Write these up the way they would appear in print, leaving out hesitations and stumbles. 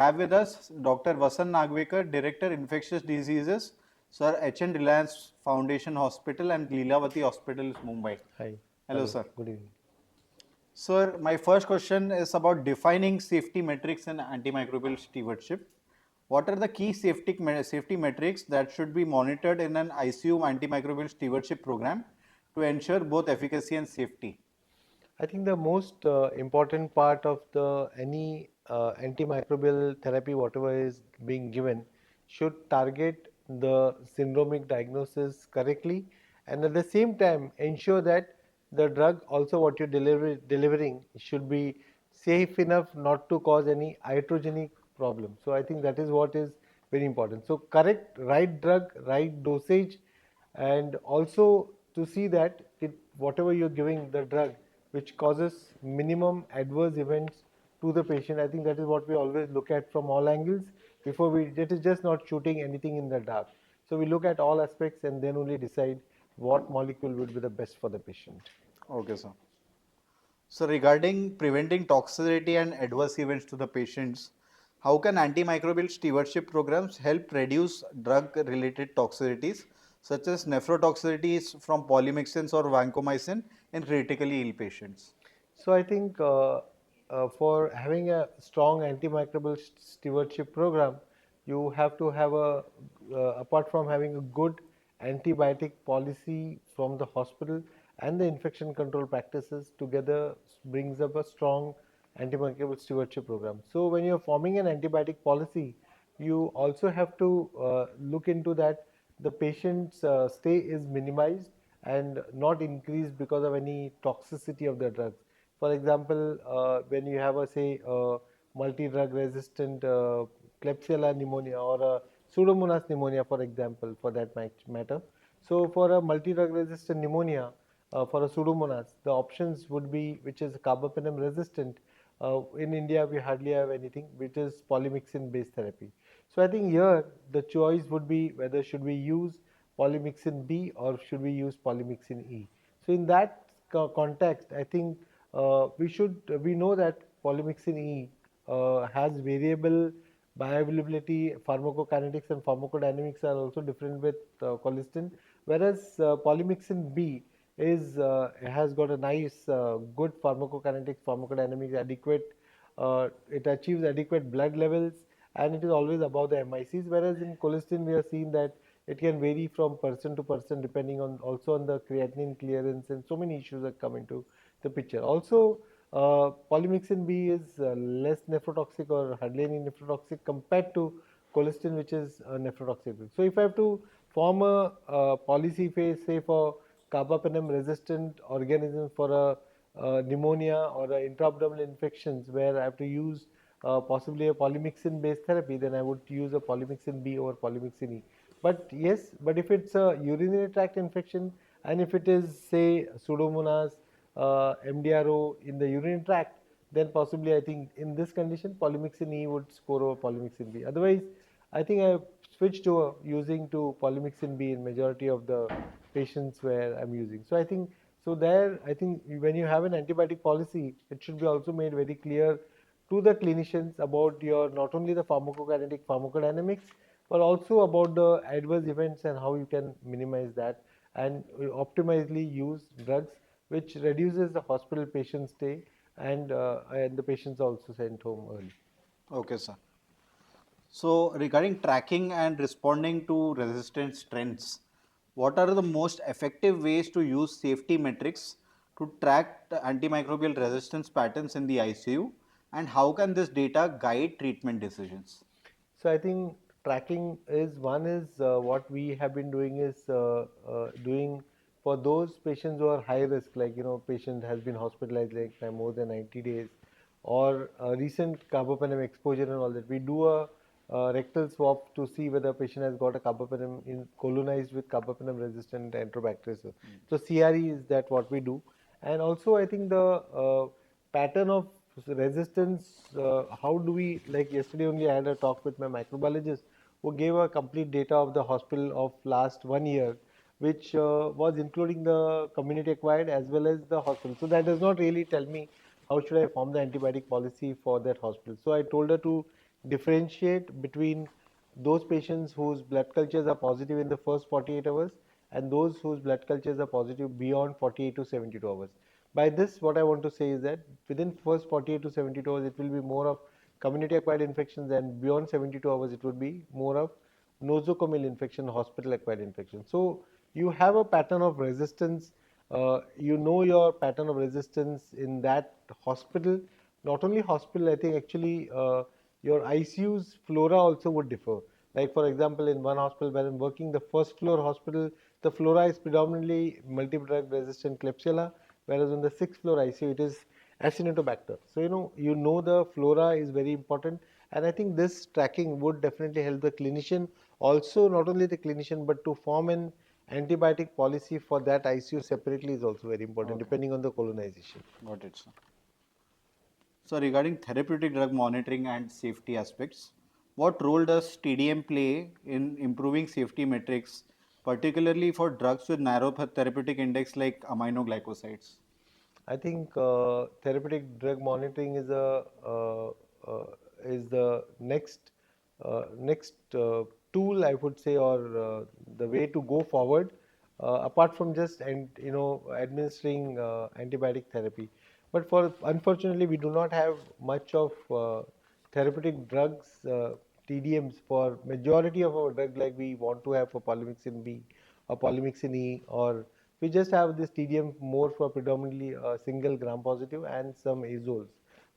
have with us Dr. Vasant Nagvekar, Director Infectious Diseases, Sir H.N. Reliance Foundation Hospital and Leelavati Hospital, Mumbai. Hi. Hello, sir. Good evening. Sir, my first question is about defining safety metrics in antimicrobial stewardship. What are the key safety metrics that should be monitored in an ICU antimicrobial stewardship program to ensure both efficacy and safety? I think the most important part of the any antimicrobial therapy, whatever is being given, should target the syndromic diagnosis correctly, and at the same time ensure that the drug also what you're delivering should be safe enough not to cause any iatrogenic problem. So I think that is what is very important. So correct, right drug, right dosage, and also to see that whatever you're giving the drug which causes minimum adverse events to the patient. I think that is what we always look at from all angles before we, it is just not shooting anything in the dark. So we look at all aspects and then only decide what molecule would be the best for the patient. Okay, sir. So regarding preventing toxicity and adverse events to the patients, how can antimicrobial stewardship programs help reduce drug-related toxicities such as nephrotoxicities from polymyxins or vancomycin in critically ill patients? So I think for having a strong antimicrobial stewardship program, you have to have apart from having a good antibiotic policy from the hospital and the infection control practices together brings up a strong antimicrobial stewardship program. So when you're forming an antibiotic policy, you also have to look into that the patient's stay is minimized and not increased because of any toxicity of the drugs. For example, when you have a say multi-drug resistant Klebsiella pneumonia or a Pseudomonas pneumonia, for example, for that matter. So for a multi-drug resistant pneumonia, for a Pseudomonas, the options would be which is carbapenem resistant. In India, we hardly have anything which is polymyxin based therapy. So I think here the choice would be whether should we use polymyxin B or should we use polymyxin E. So in that context, I think we know that polymyxin E has variable bioavailability, pharmacokinetics and pharmacodynamics are also different with colistin, whereas polymyxin B has got a nice good pharmacokinetics, pharmacodynamics, adequate. It achieves adequate blood levels and it is always above the MICs, whereas in colistin we are seeing that it can vary from person to person depending on also on the creatinine clearance, and so many issues that come into the picture. Also, polymyxin B is less nephrotoxic or hardly any nephrotoxic compared to colistin, which is nephrotoxic. So if I have to form a policy phase, say for carbapenem resistant organisms for a pneumonia or a intra-abdominal infections where I have to use possibly a polymyxin based therapy, then I would use a polymyxin B over polymyxin E. But yes, but if it's a urinary tract infection and if it is say Pseudomonas, MDRO in the urinary tract, then possibly I think in this condition polymyxin E would score over polymyxin B. Otherwise, I think I switched to using to polymyxin B in majority of the patients where I'm using. So I think so there I think when you have an antibiotic policy, it should be also made very clear to the clinicians about your not only the pharmacokinetic pharmacodynamics but also about the adverse events and how you can minimize that and optimally use drugs which reduces the hospital patient stay and the patients are also sent home early. Okay, sir. So regarding tracking and responding to resistance trends, what are the most effective ways to use safety metrics to track the antimicrobial resistance patterns in the ICU, and how can this data guide treatment decisions? So I think tracking is one is what we have been doing is doing for those patients who are high risk, like patient has been hospitalized like by more than 90 days, or recent carbapenem exposure and all that. We do a rectal swab to see whether patient has got a carbapenem in colonized with carbapenem resistant enterobacteriaceae. So CRE is that what we do, and also I think the pattern of resistance, how do we, like yesterday only I had a talk with my microbiologist who gave a complete data of the hospital of last 1 year, which was including the community acquired as well as the hospital. So that does not really tell me how should I form the antibiotic policy for that hospital. So I told her to differentiate between those patients whose blood cultures are positive in the first 48 hours and those whose blood cultures are positive beyond 48 to 72 hours. By this, what I want to say is that within first 48 to 72 hours, it will be more of community acquired infections, and beyond 72 hours, it would be more of nosocomial infection, hospital acquired infection. So you have a pattern of resistance. You know your pattern of resistance in that hospital. Not only hospital, I think actually your ICU's flora also would differ. Like for example, in one hospital where I'm working, the first floor hospital, the flora is predominantly multiple drug resistant Klebsiella, whereas on the sixth floor ICU it is Acinetobacter. So you know the flora is very important, and I think this tracking would definitely help the clinician, also not only the clinician, but to form an antibiotic policy for that ICU separately is also very important, Okay, depending on the colonization. got it, sir. So, regarding therapeutic drug monitoring and safety aspects, what role does TDM play in improving safety metrics, particularly for drugs with narrow therapeutic index like aminoglycosides? I think therapeutic drug monitoring is the next tool, I would say, or the way to go forward, apart from just administering antibiotic therapy. But for unfortunately, we do not have much of therapeutic drugs, TDMs for majority of our drug like we want to have for polymyxin B or polymyxin E, or we just have this TDM more for predominantly single gram positive and some azoles.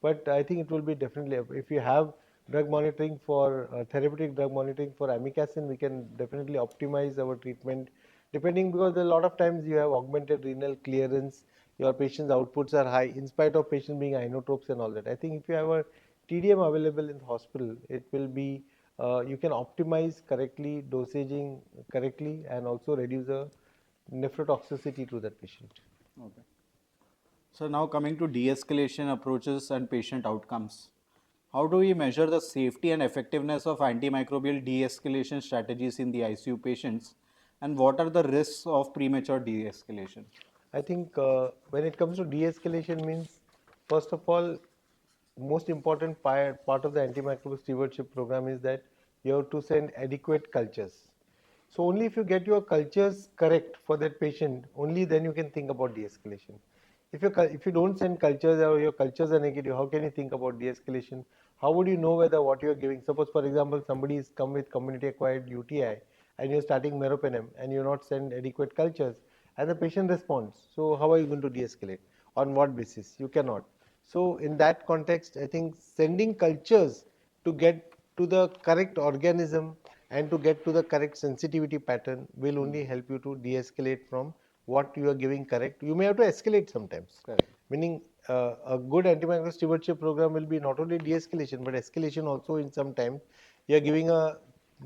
But I think it will be definitely, if you have drug monitoring for therapeutic drug monitoring for amikacin, we can definitely optimize our treatment depending, because a lot of times you have augmented renal clearance, your patient's outputs are high in spite of patient being inotropes and all that. I think if you have a TDM available in the hospital, it will be you can optimize correctly, dosaging correctly, and also reduce the nephrotoxicity to that patient. Okay. So, now coming to de escalation approaches and patient outcomes. How do we measure the safety and effectiveness of antimicrobial de escalation strategies in the ICU patients, and what are the risks of premature de escalation? I think when it comes to de-escalation means, first of all, most important part of the antimicrobial stewardship program is that you have to send adequate cultures. So only if you get your cultures correct for that patient, only then you can think about de-escalation. If you don't send cultures or your cultures are negative, how can you think about de-escalation? How would you know whether what you are giving? Suppose, for example, somebody is come with community-acquired UTI and you're starting meropenem and you not send adequate cultures, and the patient responds. So how are you going to de-escalate? On what basis? You cannot. So in that context, I think sending cultures to get to the correct organism and to get to the correct sensitivity pattern will only help you to de-escalate from what you are giving correct. You may have to escalate sometimes, Correct. meaning a good antimicrobial stewardship program will be not only de-escalation but escalation also. In some time you are giving a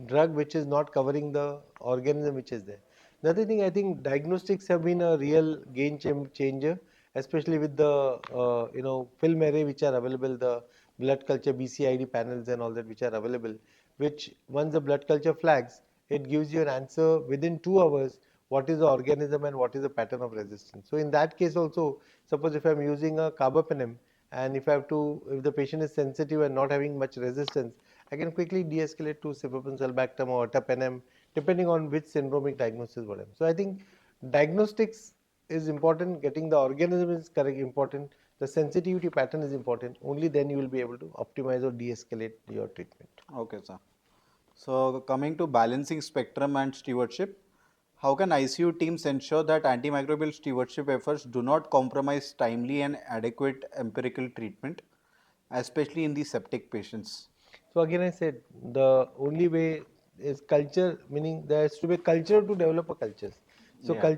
drug which is not covering the organism which is there. Another thing, I think diagnostics have been a real changer, especially with the film array which are available, the blood culture BCID panels and all that which are available, which once the blood culture flags, it gives you an answer within 2 hours what is the organism and what is the pattern of resistance. So in that case also, suppose if I'm using a carbapenem, and if the patient is sensitive and not having much resistance, I can quickly de-escalate to ciprofloxacin or ertapenem, depending on which syndromic diagnosis whatever. So I think diagnostics is important, getting the organism is correct important, the sensitivity pattern is important. Only then you will be able to optimize or de-escalate your treatment. Okay, sir. So, coming to balancing spectrum and stewardship, how can ICU teams ensure that antimicrobial stewardship efforts do not compromise timely and adequate empirical treatment, especially in the septic patients? So again, I said the only way is culture, meaning there has to be a culture to develop a cultures. So Yeah.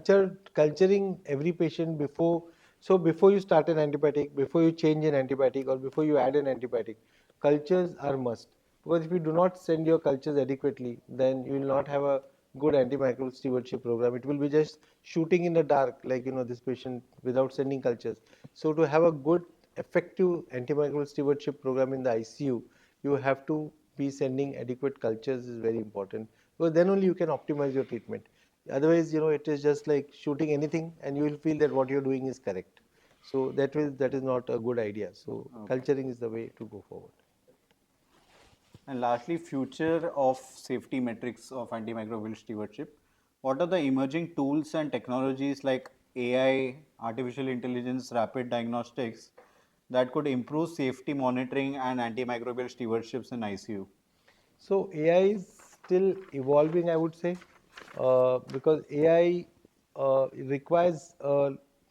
culturing every patient before, so before you start an antibiotic, before you change an antibiotic, or before you add an antibiotic, cultures are must. Because if you do not send your cultures adequately, then you will not have a good antimicrobial stewardship program. It will be just shooting in the dark, like this patient without sending cultures. So to have a good, effective antimicrobial stewardship program in the ICU, you have to be sending adequate cultures is very important, because then only you can optimize your treatment. Otherwise, it is just like shooting anything and you will feel that what you're doing is correct. So that is not a good idea. So Okay. culturing is the way to go forward. And lastly, future of safety metrics of antimicrobial stewardship. What are the emerging tools and technologies like AI, artificial intelligence, rapid diagnostics that could improve safety monitoring and antimicrobial stewardships in ICU? So AI is still evolving, I would say, because AI requires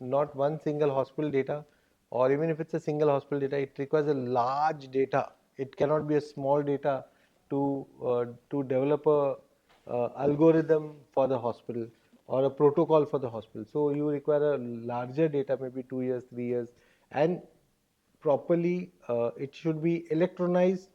not one single hospital data, or even if it's a single hospital data, it requires a large data. It cannot be a small data to develop a algorithm for the hospital or a protocol for the hospital. So you require a larger data, maybe 2 years, 3 years, and properly, it should be electronized,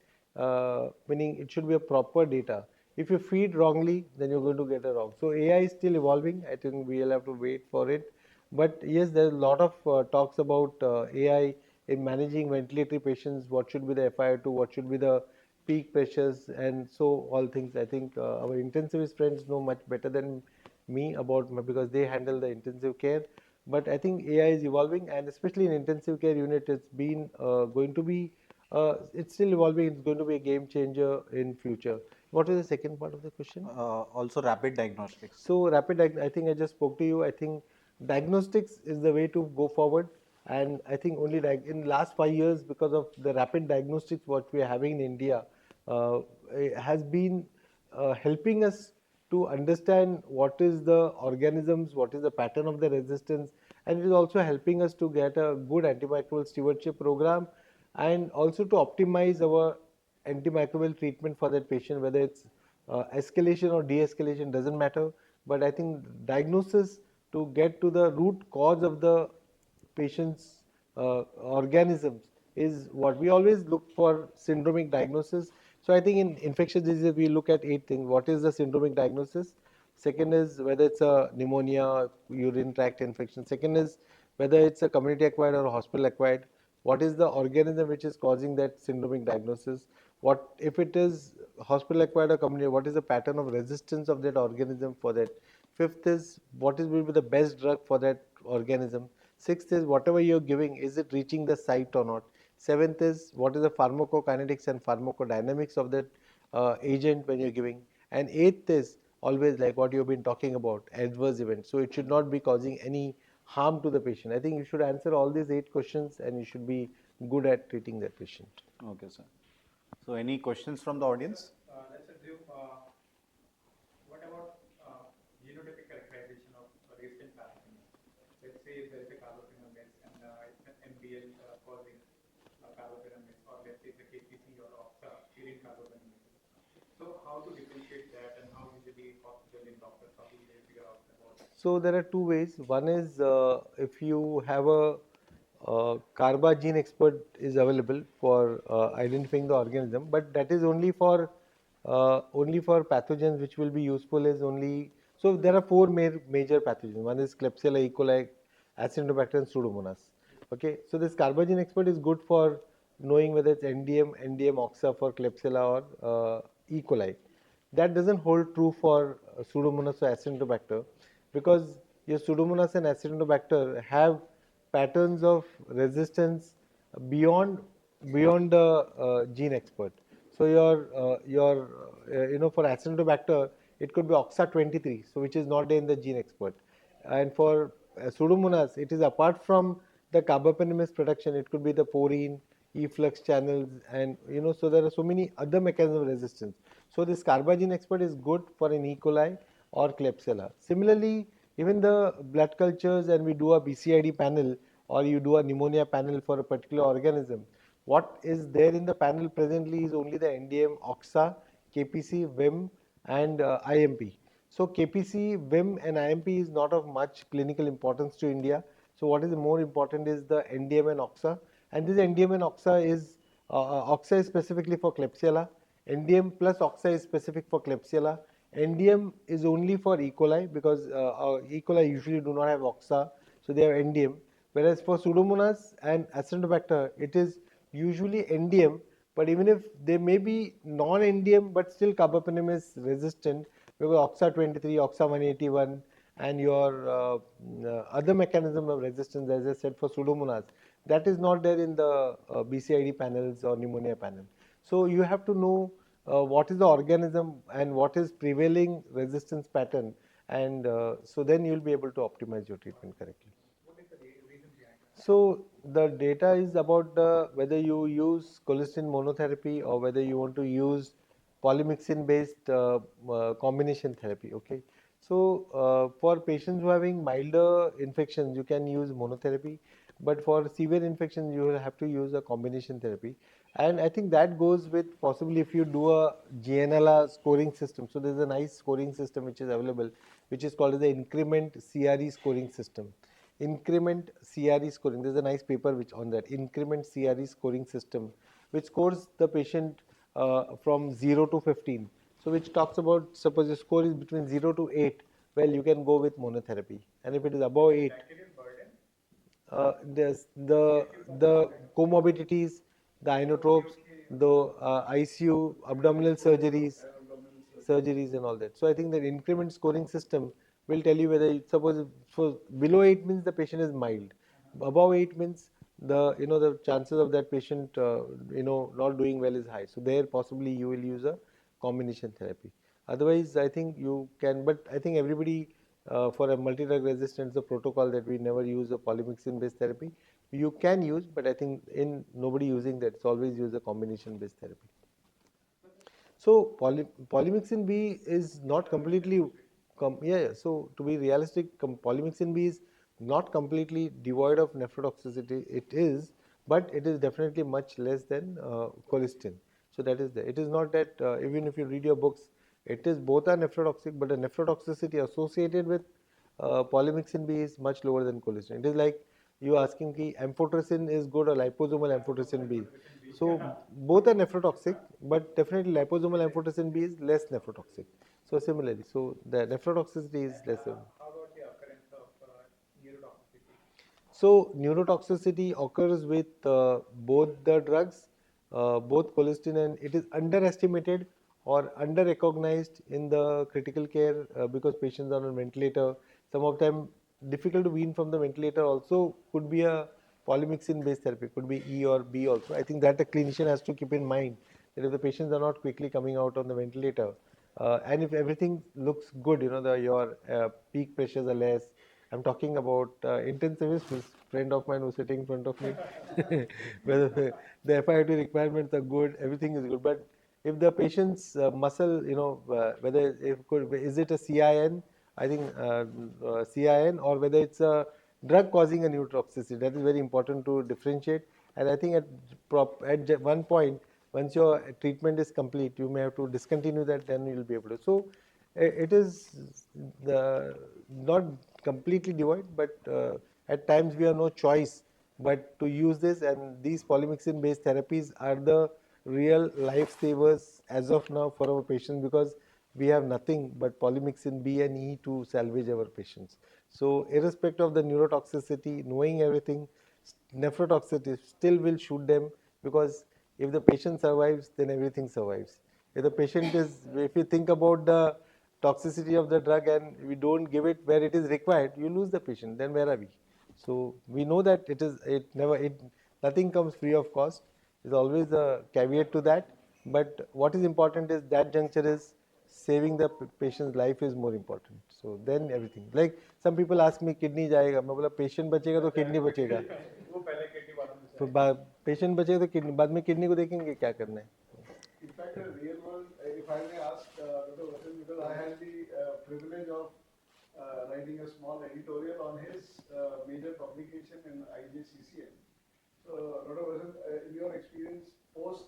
meaning it should be a proper data. If you feed wrongly, then you're going to get it wrong. So AI is still evolving. I think we'll have to wait for it. But yes, there's a lot of talks about AI in managing ventilatory patients. What should be the FiO2? What should be the peak pressures? And so all things. I think our intensivist friends know much better than me about, because they handle the intensive care. But I think AI is evolving, and especially in intensive care unit, it's been going to be, it's still evolving. It's going to be a game changer in future. What is the second part of the question? Also, rapid diagnostics. So I think I just spoke to you. I think diagnostics is the way to go forward, and I think only in last 5 years, because of the rapid diagnostics what we are having in India, it has been helping us to understand what is the organisms, what is the pattern of the resistance, and it is also helping us to get a good antimicrobial stewardship program, and also to optimize our antimicrobial treatment for that patient, whether it's escalation or de-escalation, doesn't matter. But I think diagnosis, to get to the root cause of the patient's organisms, is what we always look for: syndromic diagnosis. So I think in infectious diseases we look at 8 things. What is the syndromic diagnosis? Second is whether it's a pneumonia, urine tract infection. Second is whether it's a community acquired or hospital acquired. What is the organism which is causing that syndromic diagnosis? What if it is hospital acquired or community? What is the pattern of resistance of that organism for that? Fifth is what is will be the best drug for that organism. Sixth is whatever you're giving, is it reaching the site or not? Seventh is what is the pharmacokinetics and pharmacodynamics of that agent when you're giving. And eighth is always like what you've been talking about, adverse events. So it should not be causing any harm to the patient. I think you should answer all these 8 questions, and you should be good at treating that patient. Okay, sir. So, any questions from the audience? Let's assume, what about genotypic characterization of resistant pathogens? Let's say if there is a carbapenem and it's an MBL causing carbapenem, or let's say it's a KPC or OXA serine carbapenem. So how to differentiate that, and how usually hospital and doctors, how do they figure out about that? So there are two ways. One is if you have a carba gene expert is available for identifying the organism, but that is only for pathogens which will be useful is only. So there are four major pathogens. One is Klebsiella, E. coli, Acinetobacter, and Pseudomonas. Okay, so this carba gene expert is good for knowing whether it's NDM oxa for Klebsiella or E. coli. That doesn't hold true for Pseudomonas or Acinetobacter, because your Pseudomonas and Acinetobacter have patterns of resistance beyond the gene expert. So for Acinetobacter, it could be OXA23, so which is not there in the gene expert. And for Pseudomonas, it is apart from the carbapenemase production, it could be the porine, efflux channels, and so there are so many other mechanisms of resistance. So this carbagene expert is good for an E. coli or Klebsiella. Similarly, even the blood cultures, and we do a BCID panel, or you do a pneumonia panel for a particular organism, what is there in the panel presently is only the NDM, OXA, KPC, VIM, and IMP. So KPC, VIM, and IMP is not of much clinical importance to India. So what is more important is the NDM and OXA, and this NDM and OXA is OXA is specifically for Klebsiella. NDM plus OXA is specific for Klebsiella. NDM is only for E. coli, because E. coli usually do not have OXA, so they have NDM. Whereas for Pseudomonas and Acinetobacter, it is usually NDM, but even if they may be non-NDM, but still carbapenemase resistant, because OXA23, OXA181, and your other mechanism of resistance, as I said, for Pseudomonas, that is not there in the BCID panels or pneumonia panel. So you have to know what is the organism and what is prevailing resistance pattern, and so then you'll be able to optimize your treatment correctly. What is the reason behind that? So the data is about whether you use colistin monotherapy or whether you want to use polymyxin based combination therapy. Okay. So for patients who are having milder infections, you can use monotherapy, but for severe infections, you will have to use a combination therapy. And I think that goes with possibly if you do a GNLR scoring system. So there's a nice scoring system which is available, which is called as the increment CRE scoring system. Increment CRE scoring. There's a nice paper which on that increment CRE scoring system, which scores the patient from 0 to 15. So which talks about, suppose the score is between 0 to 8, well, you can go with monotherapy, and if it is above 8, Bacterial burden? there's the comorbidities, the inotropes, the ICU, abdominal surgeries and all that. So I think that increment scoring system will tell you whether suppose so below 8 means the patient is mild, above 8 means the chances of that patient not doing well is high. So there possibly you will use a combination therapy. Otherwise, I think you can, but I think everybody for a multi-drug resistance, the protocol that we never use a polymyxin-based therapy. You can use, but I think in nobody using that, it's always use a combination-based therapy. So polymyxin B is not completely, yeah. So to be realistic, polymyxin B is not completely devoid of nephrotoxicity. It is, but it is definitely much less than colistin. So that is there. It is not that even if you read your books, it is both are nephrotoxic, but the nephrotoxicity associated with polymyxin B is much lower than colistin. It is like you asking ki amphotericin is good or liposomal amphotericin B. So both are nephrotoxic, but definitely liposomal amphotericin B is less nephrotoxic. So similarly, so the nephrotoxicity is lesser. How about the occurrence of neurotoxicity? So neurotoxicity occurs with both the drugs, both colistin, and it is underestimated or under-recognized in the critical care because patients are on ventilator. Some of them difficult to wean from the ventilator also could be a polymyxin-based therapy, could be E or B also. I think that a clinician has to keep in mind that if the patients are not quickly coming out on the ventilator, and if everything looks good, your peak pressures are less. I'm talking about intensivist, this friend of mine who's sitting in front of me. Whether the FIOT requirements are good, everything is good. But if the patient's muscle, whether it could, is it a CIN? I think CIN, or whether it's a drug causing a neurotoxicity. That is very important to differentiate. And I think at one point, once your treatment is complete, you may have to discontinue that, then you'll be able to. So it is not completely devoid, but at times we have no choice but to use this, and these polymyxin based therapies are the real lifesavers as of now for our patients, because we have nothing but polymyxin B and E to salvage our patients. So irrespective of the neurotoxicity, knowing everything, nephrotoxicity still will shoot them, because if the patient survives, then everything survives. If the patient is, if you think about the toxicity of the drug and we don't give it where it is required, you lose the patient. Then where are we? So we know that nothing comes free of cost. There's always a caveat to that. But what is important is that juncture is saving the patient's life is more important. So then everything. Like some people ask me, kidney जाएगा, मैं बोला patient बचेगा तो kidney बचेगा. वो पहले kidney बाद में तो जाएगा. पेशेंट बचेगा तो किडनी बाद में किडनी को देखेंगे क्या करना है. In fact, a real world, if I may ask, Dr. Vasant, because I had the privilege of writing a small editorial on his major publication in IJCCN. So, Dr. Vasant, in your experience, post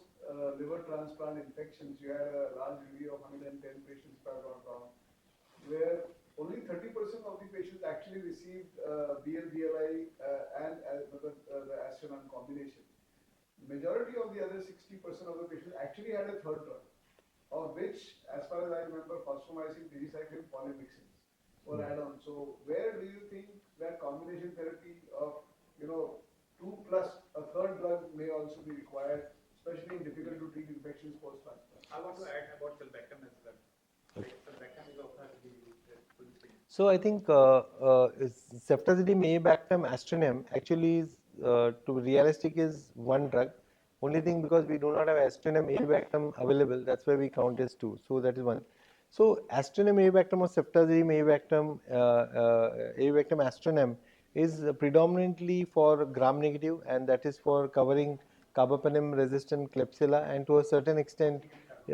liver transplant infections, you had a large review of 110 patients, if I'm not wrong, where only 30% of the patients actually received BLBLI and the Astronom combination. Majority of the other 60% of the patients actually had a third drug, of which, as far as I remember, fosfomycin, tigecycline, polymyxins were add-on. So where do you think that combination therapy of, 2 plus a third drug may also be required, especially in difficult to treat infections post-transplant? I want to add about sulbactam as well. Okay. Sulbactam is also has to be used for the same. So I think ceftazidime, avibactam, astronam actually is to be realistic is one drug. Only thing, because we do not have Astronem avibactam available, that's why we count as 2. So that is one. So Astronem avibactam or ceftazidime avibactam Astronem is predominantly for gram negative, and that is for covering carbapenem resistant Klebsiella and to a certain extent E.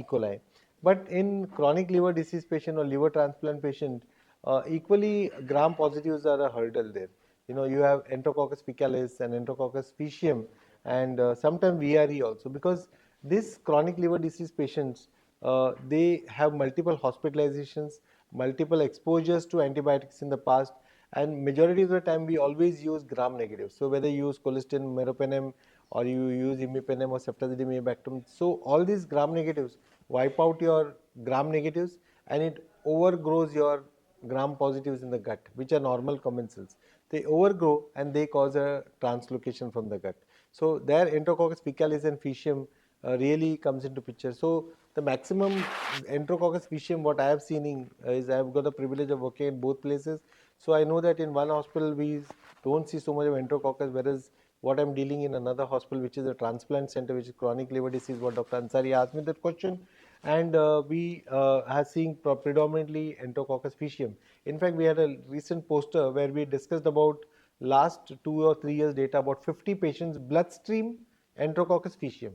coli. But in chronic liver disease patient or liver transplant patient, equally gram positives are a hurdle there. You have Enterococcus faecalis and Enterococcus faecium, and sometimes VRE also, because this chronic liver disease patients, they have multiple hospitalizations, multiple exposures to antibiotics in the past, and majority of the time we always use gram negative. So whether you use colistin, meropenem, or you use imipenem or ceftazidime avibactam, so all these gram negatives wipe out your gram negatives, and it overgrows your gram positives in the gut, which are normal commensals. They overgrow and they cause a translocation from the gut. So there Enterococcus faecalis and faecium really comes into picture. So the maximum Enterococcus faecium what I have seen is, I have got the privilege of working in both places. So I know that in one hospital we don't see so much of Enterococcus, whereas what I'm dealing in another hospital, which is a transplant center, which is chronic liver disease, what Dr. Ansari asked me that question, and we are seeing predominantly Enterococcus faecium. In fact, we had a recent poster where we discussed about last 2 or 3 years data about 50 patients bloodstream Enterococcus faecium.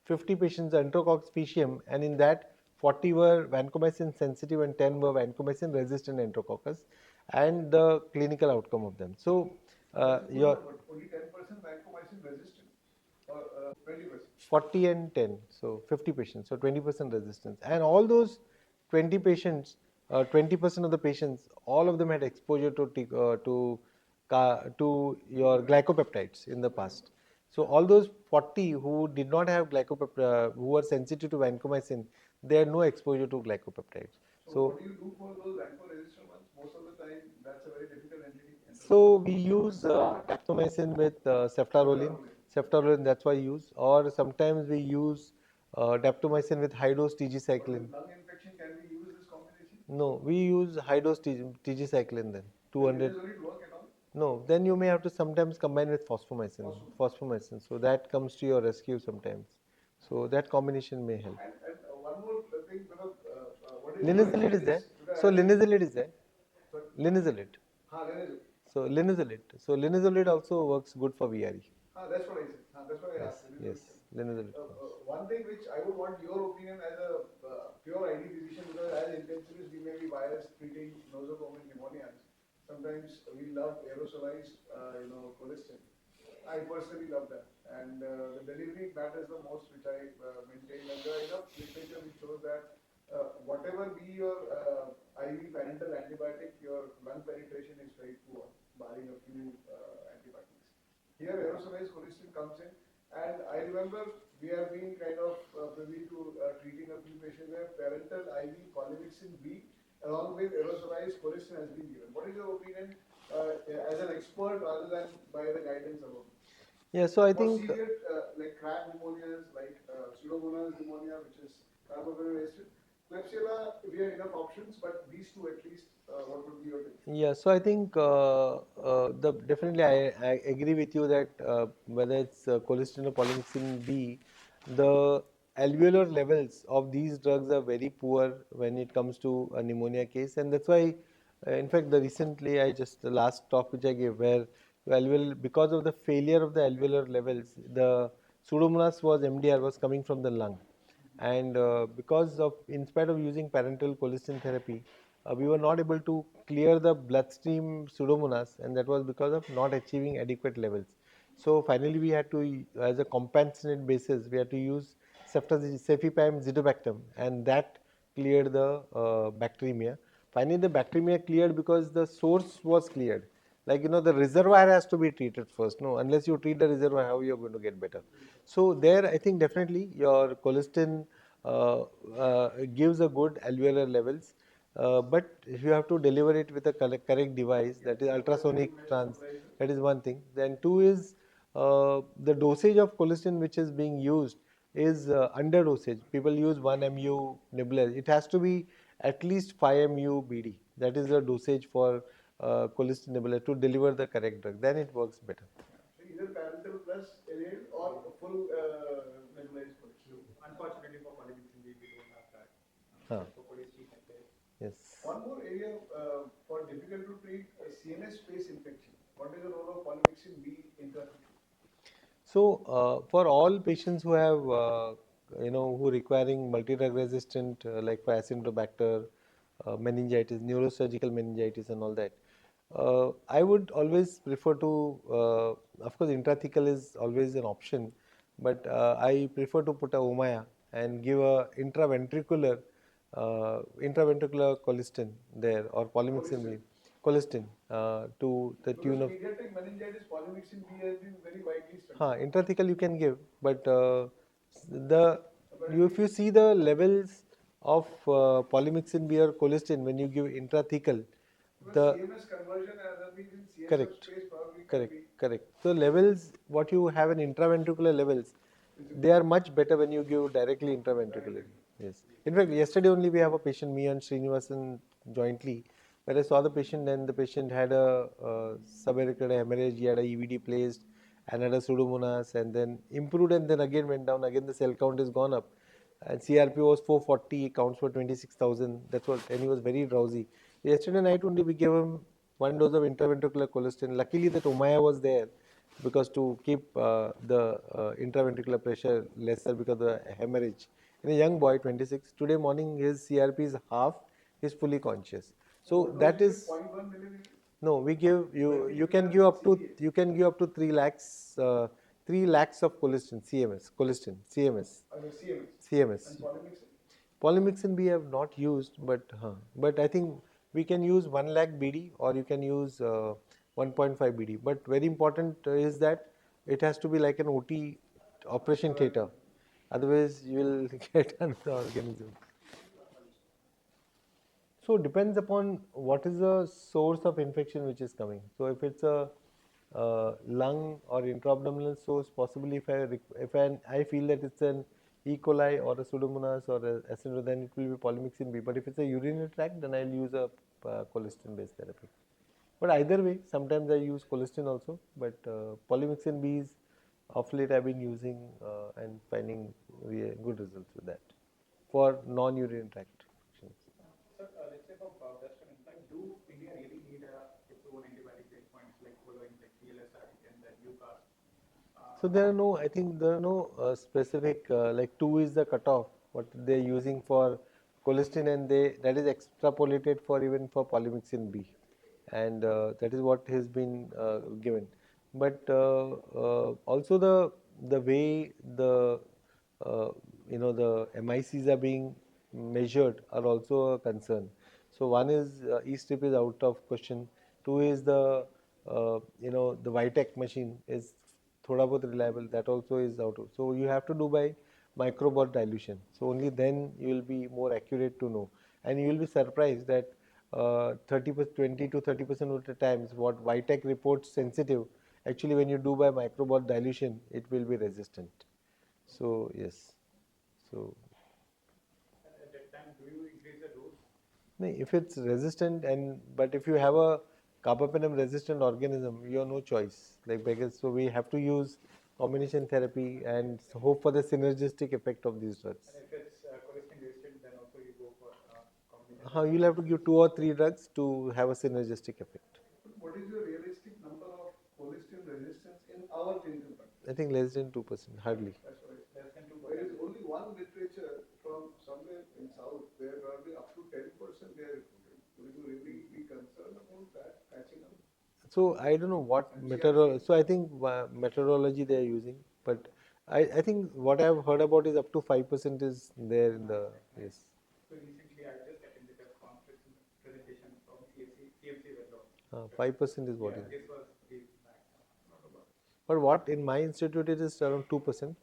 50 patients Enterococcus faecium, and in that 40 were vancomycin sensitive and 10 were vancomycin resistant Enterococcus, and the clinical outcome of them. So your only 10% vancomycin resistant, or 20%? 40 and 10, so 50 patients, so 20% resistance. And all those 20 patients, 20% of the patients, all of them had exposure to your glycopeptides in the past. So all those 40 who did not have glycopeptides, who were sensitive to vancomycin, they had no exposure to glycopeptides. So what do you do for those vanco-resistant ones? Most of the time, that's a very difficult entity. So we use daptomycin with ceftaroline, that's why I use, or sometimes we use daptomycin with high dose With tigecycline. lung infection, can we use this combination? No, we use high dose tigecycline then, It 200. doesn't work at all? No, then you may have to sometimes combine with phosphomycin. So that comes to your rescue sometimes. So that combination may help. And one more thing, because what is Linezolid is there. So linezolid is there. Linezolid. Linezolid. So linezolid. So linezolid also works good for VRE. That's what I said. That's what I Yes, asked. yes, linezolid. One thing which I would want your opinion as a pure ID physician, because as intensivists we may be biased treating nosocomial pneumonias. Sometimes we love aerosolized, colistin. I personally love that, and the delivery matters the most, which I maintain. And there is enough literature which shows that whatever be your IV parental antibiotic, your lung penetration is very poor, barring a few antibiotics. Here, aerosolized colistin comes in, and I remember we have been kind of privy to treating a few patients where parental IV polymyxin B along with aerosolized colistin has been given. What is your opinion as an expert rather than by the guidance alone? Yeah, so I For think severe like CRAB pneumonias, like pseudomonas pneumonia, which is carbapenem resistant, Klebsiella, we have enough options, but these two at least, what would be your take? yeah, so I think definitely I agree with you that whether it's colistin or polymyxin B, the alveolar levels of these drugs are very poor when it comes to a pneumonia case, and that's why, in fact, the last talk which I gave, where because of the failure of the alveolar levels, the pseudomonas was coming from the lung, and because of, in spite of using parenteral colistin therapy, we were not able to clear the bloodstream pseudomonas, and that was because of not achieving adequate levels. So finally we had to, as a compassionate basis, we had to use cefepime zidobactam, and that cleared the bacteremia. Finally the bacteremia cleared because the source was cleared. Like, the reservoir has to be treated first. No, unless you treat the reservoir, how you are going to get better? So there, I think definitely your colistin gives a good alveolar levels, but if you have to deliver it with a correct device, that is ultrasonic that is one thing. Then two is the dosage of colistin which is being used is under dosage. People use 1 mu nebulizer. It has to be at least 5 mu BD. That is the dosage for colistin nebulizer to deliver the correct drug. Then it works better. So either parenteral plus inhaled or full nebulized cholesterol. Unfortunately for polymyxin B, we don't have that. Huh. For cholesterol, like Yes. One more area for difficult to treat CNS space infection. What is the role of polymyxin B intrathecal? So, for all patients who have, who requiring multi-drug resistant, like for Acinetobacter, meningitis, neurosurgical meningitis and all that, I would always prefer to, of course, intrathecal is always an option, but I prefer to put a Omaya and give a intraventricular colistin there, or polymyxin B, colistin, to the Because tune of. pediatric meningitis polymyxin B has been very widely studied. Intrathecal you can give, but the But if you see the levels of polymyxin B or colistin when you give intrathecal, because the CMS conversion has been in CSF correct, space probably can correct, be correct. So levels what you have in intraventricular levels, they are much better when you give directly intraventricularly. Yes. In fact, yesterday only we have a patient, me and Srinivasan jointly, where I saw the patient and the patient had a subarachnoid hemorrhage, he had a EVD placed and had a pseudomonas and then improved and then again went down, again the cell count is gone up. And CRP was 440, counts for 26,000. That's what, and he was very drowsy. Yesterday night only we gave him one dose of intraventricular colistin. Luckily that Omaya was there because to keep the intraventricular pressure lesser because of the hemorrhage. In a young boy, 26, today morning his CRP is half, he's fully conscious. So that is, 0.1 milliliter. no, we give you, But you if you can have give up to, CDA. you can give up to 3 lakhs of colistin, CMS, colistin, CMS, CMS. CMS. And polymyxin. Polymyxin we have not used, but I think we can use 1 lakh BD or you can use 1.5 BD. But very important is that it has to be like an OT operation theatre. Otherwise, you will get another organism. So depends upon what is the source of infection which is coming. So if it's a lung or intra-abdominal source, possibly if I feel that it's an E. coli or a Pseudomonas or a Acinetobacter, then it will be polymyxin B. But if it's a urinary tract, then I'll use a colistin-based therapy. But either way, sometimes I use colistin also. But polymyxin B is of late I've been using and finding good results with that for non-urinary tract infections. sir, let's say for Western impact, do India really need its own antibiotic breakpoints like following like TLSR and the UCAS? So there are no, I think there are no specific, like 2 is the cutoff, what they're using for colistin and that is extrapolated for even for polymyxin B. And that is what has been given. But also the way uh, the MICs are being measured are also a concern. So one is E-strip is out of question. Two is the Vitek machine is thoda bahut reliable. That also is out of. So you have to do by microbot dilution. So only then you will be more accurate to know, and you will be surprised that 20 to 30% of the times what Vitek reports sensitive, actually when you do by microbot dilution, it will be resistant. So yes, so And at that time, do you increase the dose? no, if it's resistant but if you have a carbapenem resistant organism, you have no choice. Like because so we have to use combination therapy and hope for the synergistic effect of these drugs. And if it's colistin resistant, then also you go for combination. You'll have to give 2 or 3 drugs to have a synergistic effect. What is your realistic number of colistin resistance in our clinical practice? I think less than 2%, hardly. That's what it's Less than 2%. There is only one literature from somewhere in South where probably up to 10% they are reported. Would you really be concerned about that catching up? So I don't know what methodology. So I think methodology they are using, but I think what I have heard about is up to 5% is there in the yes. So recently, I just attended a conference presentation from CMC Vellore. 5% is what Yeah, is. this was the back. But what in my institute it is around 2%,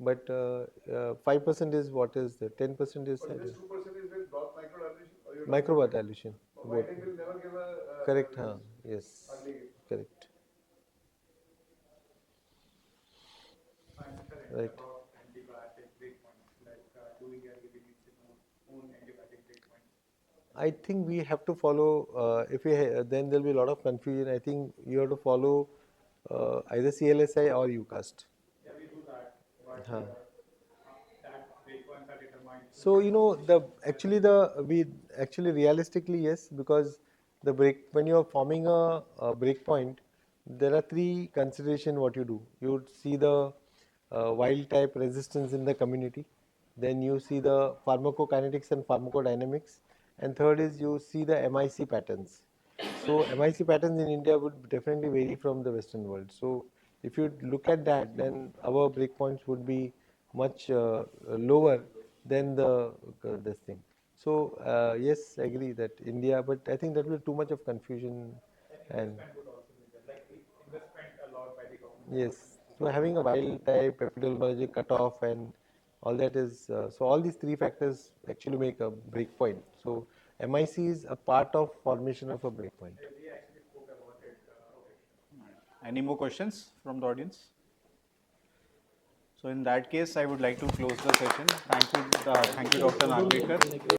but 5% is what is the 10% is But this 2% is with block microdilation or you microbot dilution. Both. Vitek will never give a Correct. Yes. hardly give. Correct. And sir, Right. about antibiotic breakpoints, like do India really needs its own antibiotic breakpoints? I think we have to follow. If we then there'll be a lot of confusion. I think you have to follow either CLSI or UCAST. Yeah, we do that, but Huh. that breakpoints are determined through So the calculation by actually the we actually realistically yes, because the break when you are forming a break point, there are three consideration what you do. You would see the wild type resistance in the community, then you see the pharmacokinetics and pharmacodynamics, and third is you see the MIC patterns. So MIC patterns in India would definitely vary from the Western world. So if you look at that, then our breakpoints would be much lower than the this thing. So yes, I agree that India, but I think that will be too much of confusion, and and investment would also be there. Like investment allowed by the government would also yes, increase. so having a wild type epidemiologic cutoff and all that is so all these three factors actually make a breakpoint. So MIC is a part of formation of a breakpoint. We actually spoke about it. Okay. Any more questions from the audience? So in that case, I would like to close the session. Thank you, Dr. Nagvekar.